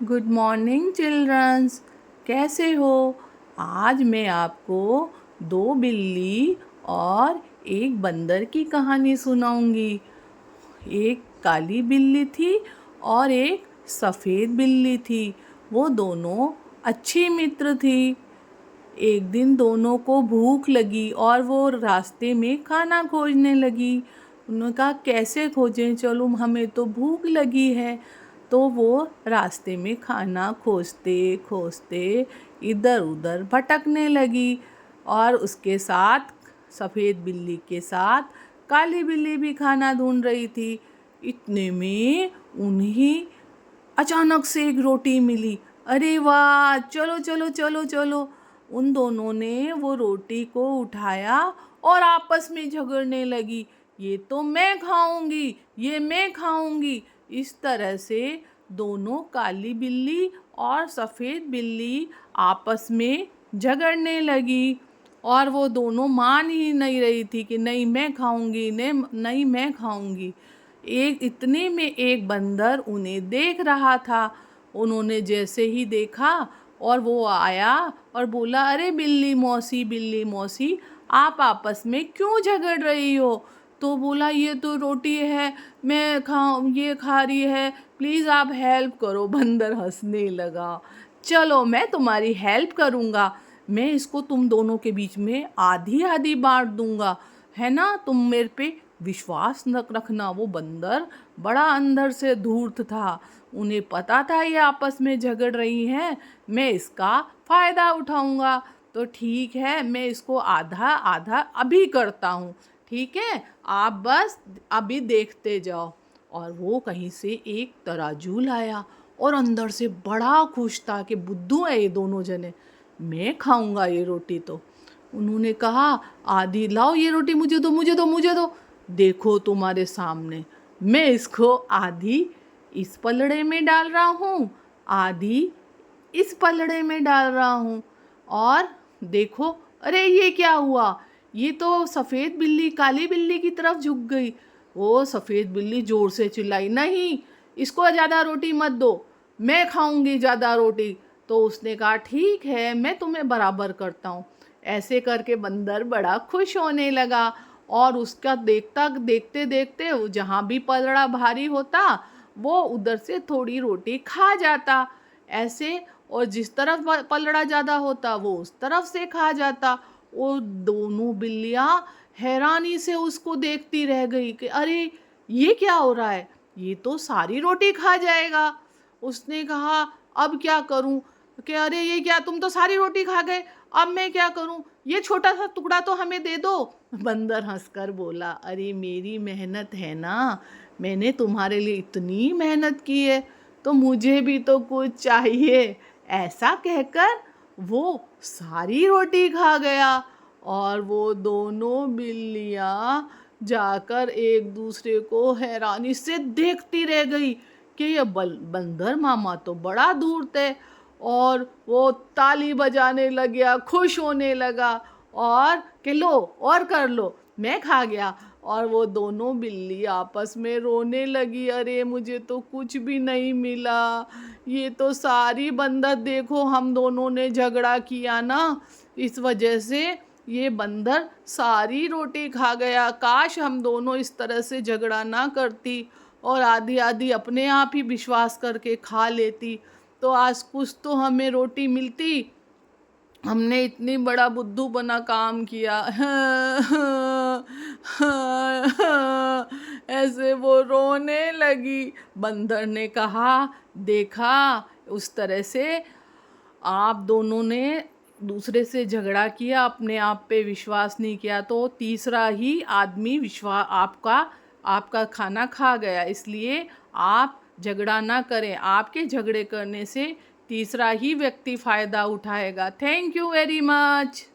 Good morning children's. कैसे हो? आज मैं आपको दो बिल्ली और एक बंदर की कहानी सुनाऊंगी। एक काली बिल्ली थी और एक सफ़ेद बिल्ली थी। वो दोनों अच्छी मित्र थी। एक दिन दोनों को भूख लगी और वो रास्ते में खाना खोजने लगी। उन्होंने कहा कैसे खोजें, चलो हमें तो भूख लगी है। तो वो रास्ते में खाना खोजते खोजते इधर उधर भटकने लगी और उसके साथ सफ़ेद बिल्ली के साथ काली बिल्ली भी खाना ढूंढ रही थी। इतने में उन्हें अचानक से एक रोटी मिली। अरे वाह, चलो चलो चलो चलो। उन दोनों ने वो रोटी को उठाया और आपस में झगड़ने लगी। ये तो मैं खाऊंगी, ये मैं खाऊंगी। इस तरह से दोनों काली बिल्ली और सफ़ेद बिल्ली आपस में झगड़ने लगी और वो दोनों मान ही नहीं रही थी कि नहीं मैं खाऊंगी, नहीं मैं खाऊंगी। एक इतने में एक बंदर उन्हें देख रहा था। उन्होंने जैसे ही देखा और वो आया और बोला, अरे बिल्ली मौसी, आप आपस में क्यों झगड़ रही हो? तो बोला, ये तो रोटी है, मैं खाऊं, ये खा रही है, प्लीज़ आप हेल्प करो। बंदर हंसने लगा। चलो मैं तुम्हारी हेल्प करूँगा। मैं इसको तुम दोनों के बीच में आधी आधी बांट दूंगा, है ना? तुम मेरे पे विश्वास न रखना। वो बंदर बड़ा अंदर से धूर्त था। उन्हें पता था ये आपस में झगड़ रही हैं, मैं इसका फ़ायदा उठाऊंगा। तो ठीक है, मैं इसको आधा आधा अभी करता हूँ। ठीक है, आप बस अभी देखते जाओ। और वो कहीं से एक तराजू लाया और अंदर से बड़ा खुश था कि बुद्धू है ये दोनों जने, मैं खाऊंगा ये रोटी। तो उन्होंने कहा, आधी लाओ ये रोटी, मुझे दो मुझे दो मुझे दो। देखो तुम्हारे सामने, मैं इसको आधी इस पलड़े में डाल रहा हूँ, आधी इस पलड़े में डाल रहा हूँ। और देखो, अरे ये क्या हुआ? ये तो सफ़ेद बिल्ली काली बिल्ली की तरफ झुक गई। वो सफ़ेद बिल्ली ज़ोर से चिल्लाई, नहीं, इसको ज़्यादा रोटी मत दो, मैं खाऊंगी ज़्यादा रोटी। तो उसने कहा, ठीक है, मैं तुम्हें बराबर करता हूँ। ऐसे करके बंदर बड़ा खुश होने लगा और उसका देखते देखते जहाँ भी पलड़ा भारी होता वो उधर से थोड़ी रोटी खा जाता। ऐसे, और जिस तरफ पलड़ा ज़्यादा होता वो उस तरफ से खा जाता। वो दोनों बिल्लियाँ हैरानी से उसको देखती रह गई कि अरे ये क्या हो रहा है, ये तो सारी रोटी खा जाएगा। उसने कहा, अब क्या करूं? कि अरे ये क्या, तुम तो सारी रोटी खा गए, अब मैं क्या करूं? ये छोटा सा टुकड़ा तो हमें दे दो। बंदर हंसकर बोला, अरे मेरी मेहनत है ना, मैंने तुम्हारे लिए इतनी मेहनत की है, तो मुझे भी तो कुछ चाहिए। ऐसा कहकर वो सारी रोटी खा गया और वो दोनों बिल्लियाँ जाकर एक दूसरे को हैरानी से देखती रह गई कि ये बंदर मामा तो बड़ा धूर्त है। और वो ताली बजाने लग गया, खुश होने लगा और कि लो और कर लो, मैं खा गया। और वो दोनों बिल्ली आपस में रोने लगी, अरे मुझे तो कुछ भी नहीं मिला, ये तो सारी बंदर, देखो हम दोनों ने झगड़ा किया ना, इस वजह से ये बंदर सारी रोटी खा गया। काश हम दोनों इस तरह से झगड़ा ना करती और आधी आधी अपने आप ही विश्वास करके खा लेती, तो आज कुछ तो हमें रोटी मिलती। हमने इतनी बड़ा बुद्धू बना काम किया। ऐसे वो रोने लगी। बंदर ने कहा, देखा, उस तरह से आप दोनों ने दूसरे से झगड़ा किया, अपने आप पे विश्वास नहीं किया, तो तीसरा ही आदमी विश्वास आपका खाना खा गया। इसलिए आप झगड़ा ना करें, आपके झगड़े करने से तीसरा ही व्यक्ति फ़ायदा उठाएगा। Thank you very much.